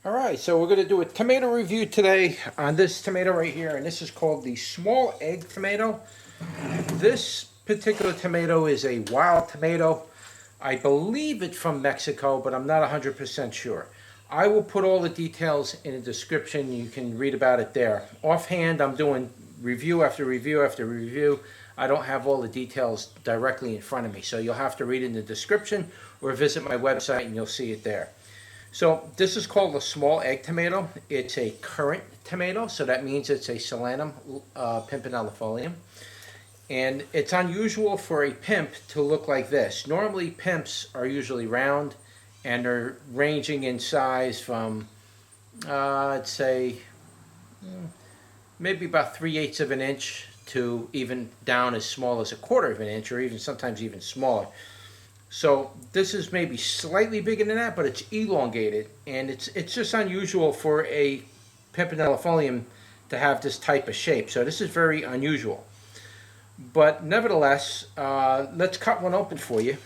Alright, so we're going to do a tomato review today on this tomato right here, and this is called the small egg tomato. This particular tomato is a wild tomato. I believe it's from Mexico, but I'm not 100% sure. I will put all the details in the description. You can read about it there. Offhand, I'm doing review after review after review. I don't have all the details directly in front of me, so you'll have to read in the description or visit my website and you'll see it there. So this is called a small egg tomato. It's a currant tomato, so that means it's a Solanum pimpinellifolium. And it's unusual for a pimp to look like this. Normally pimps are usually round and they're ranging in size from, I'd say, maybe about 3/8 of an inch to even down as small as 1/4 of an inch, or even sometimes even smaller. So this is maybe slightly bigger than that, but it's elongated, and it's just unusual for a pimpinellifolium to have this type of shape. So this is very unusual. But nevertheless, let's cut one open for you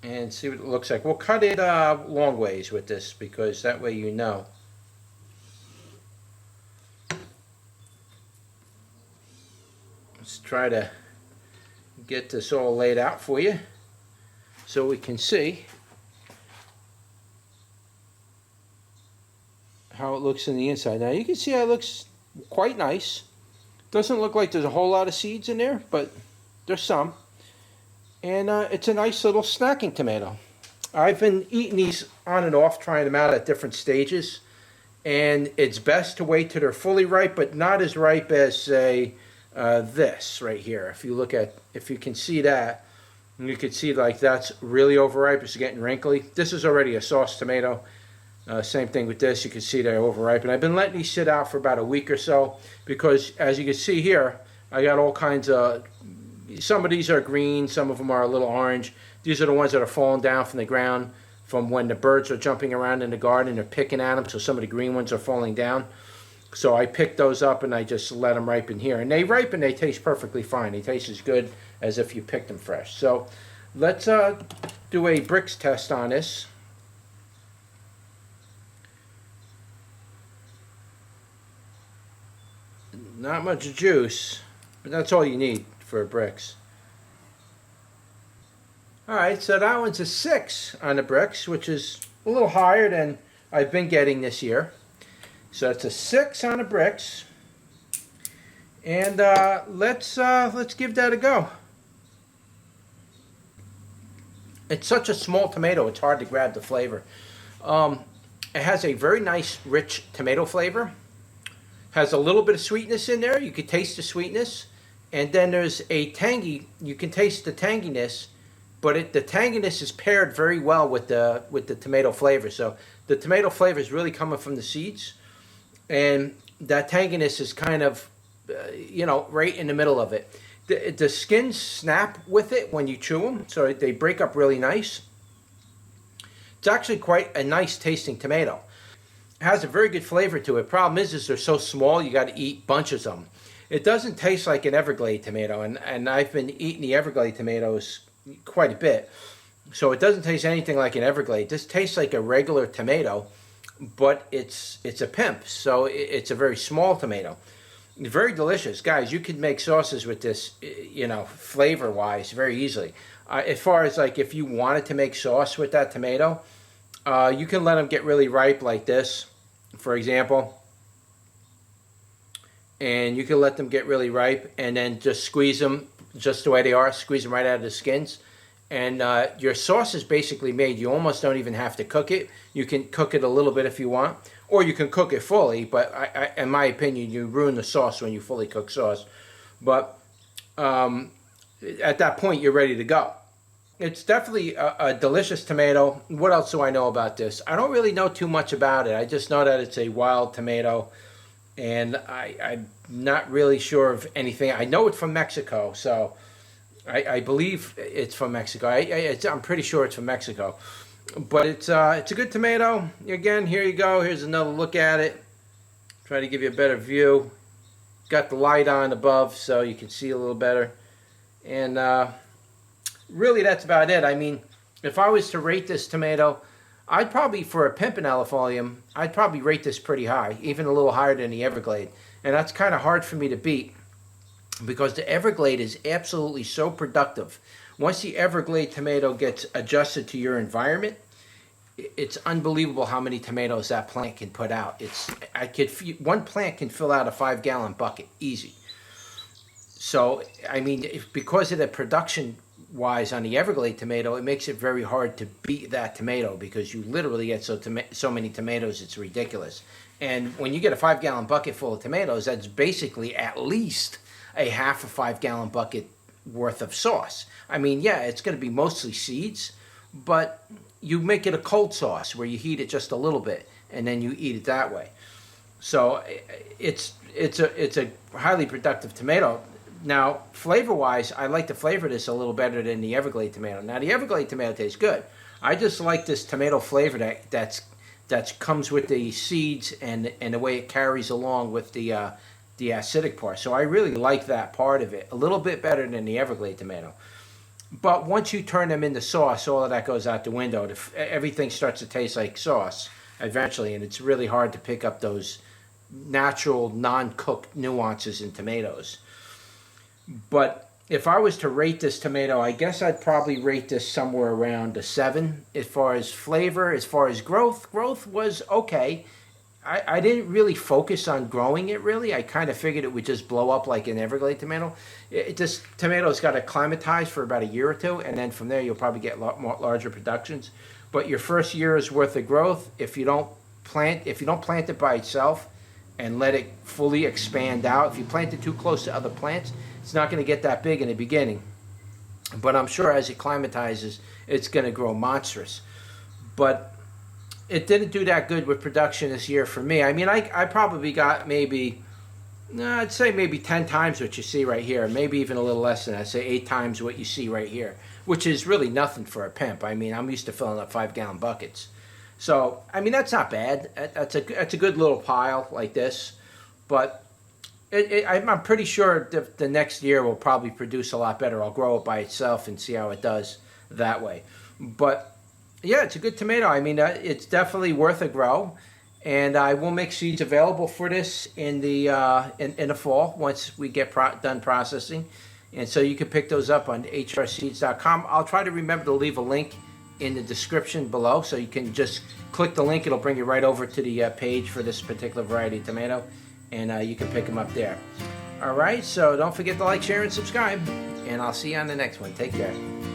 and see what it looks like. We'll cut it long ways with this because that way you know. Let's try to get this all laid out for you so we can see how it looks in the inside. Now you can see how it looks quite nice. Doesn't look like there's a whole lot of seeds in there, but there's some. And it's a nice little snacking tomato. I've been eating these on and off, trying them out at different stages, and it's best to wait till they're fully ripe, but not as ripe as, say, this right here. If you can see that, you can see like that's really overripe. It's getting wrinkly. This is already a sauce tomato. Same thing with this. You can see they're overripe, and I've been letting these sit out for about a week or so because, as you can see here, I got all kinds of. Some of these are green, some of them are a little orange. These are the ones that are falling down from the ground from when the birds are jumping around in the garden. They're picking at them, so some of the green ones are falling down. So I picked those up and I just let them ripen here. And they ripen, they taste perfectly fine. They taste as good as if you picked them fresh. So let's do a bricks test on this. Not much juice, but that's all you need for bricks. Alright, so that one's a 6 on the bricks, which is a little higher than I've been getting this year. So it's a 6 on the bricks, and let's give that a go. It's such a small tomato; it's hard to grab the flavor. It has a very nice, rich tomato flavor. Has a little bit of sweetness in there. You can taste the sweetness, and then there's a tangy. You can taste the tanginess, but the tanginess is paired very well with the tomato flavor. So the tomato flavor is really coming from the seeds. And that tanginess is kind of, right in the middle of it. The skins snap with it when you chew them, so they break up really nice. It's actually quite a nice tasting tomato. It has a very good flavor to it. Problem is they're so small, you got to eat bunches of them. It doesn't taste like an Everglade tomato, and I've been eating the Everglade tomatoes quite a bit. So it doesn't taste anything like an Everglade. This tastes like a regular tomato, but it's a pimp, so it's a very small tomato. Very delicious. Guys, you can make sauces with this, flavor-wise, very easily. As far as, like, if you wanted to make sauce with that tomato, you can let them get really ripe like this, for example. And you can let them get really ripe and then just squeeze them just the way they are, squeeze them right out of the skins. And your sauce is basically made. You almost don't even have to cook it. You can cook it a little bit if you want, or you can cook it fully, but in my opinion, you ruin the sauce when you fully cook sauce. But at that point, you're ready to go. It's definitely a delicious tomato. What else do I know about this? I don't really know too much about it. I just know that it's a wild tomato, and I'm not really sure of anything. I know it's from Mexico, so I believe it's from Mexico. I'm pretty sure it's from Mexico. But it's a good tomato. Again, here you go. Here's another look at it. Try to give you a better view. Got the light on above so you can see a little better. And really that's about it. I mean, if I was to rate this tomato, I'd probably, for a pimpinella folium, I'd probably rate this pretty high, even a little higher than the Everglade. And that's kind of hard for me to beat because the Everglade is absolutely so productive. Once the Everglade tomato gets adjusted to your environment, it's unbelievable how many tomatoes that plant can put out. One plant can fill out a 5-gallon bucket easy. So I mean, because of the production wise on the Everglade tomato, it makes it very hard to beat that tomato because you literally get so many tomatoes, it's ridiculous. And when you get a 5-gallon bucket full of tomatoes, that's basically at least a half a 5-gallon bucket worth of sauce. I mean, yeah, it's going to be mostly seeds, but you make it a cold sauce where you heat it just a little bit and then you eat it that way. So it's a highly productive tomato. Now, flavor-wise, I like to flavor this a little better than the Everglade tomato. Now, the Everglade tomato tastes good. I just like this tomato flavor that comes with the seeds and the way it carries along with the acidic part. So I really like that part of it a little bit better than the Everglade tomato. But once you turn them into sauce, all of that goes out the window. Everything starts to taste like sauce eventually, and it's really hard to pick up those natural, non-cooked nuances in tomatoes. But if I was to rate this tomato, I guess I'd probably rate this somewhere around a 7. As far as flavor, as far as growth was okay. I didn't really focus on growing it, really. I kind of figured it would just blow up like an Everglade tomato. This tomato's got to acclimatize for about a year or two, and then from there you'll probably get a lot more larger productions. But your first year is worth of growth. If you don't plant it by itself and let it fully expand out, if you plant it too close to other plants, it's not going to get that big in the beginning. But I'm sure as it acclimatizes, it's going to grow monstrous. But it didn't do that good with production this year for me. I mean, I probably got I'd say maybe 10 times what you see right here, maybe even a little less than that. I'd say 8 times what you see right here, which is really nothing for a pimp. I mean, I'm used to filling up 5-gallon buckets. So, I mean, that's not bad. That's a good little pile like this. But I'm pretty sure the next year will probably produce a lot better. I'll grow it by itself and see how it does that way. But yeah, it's a good tomato. I mean, it's definitely worth a grow, and I will make seeds available for this in the fall once we get done processing, and so you can pick those up on HRseeds.com. I'll try to remember to leave a link in the description below, so you can just click the link. It'll bring you right over to the page for this particular variety of tomato, and you can pick them up there. All right, so don't forget to like, share, and subscribe, and I'll see you on the next one. Take care.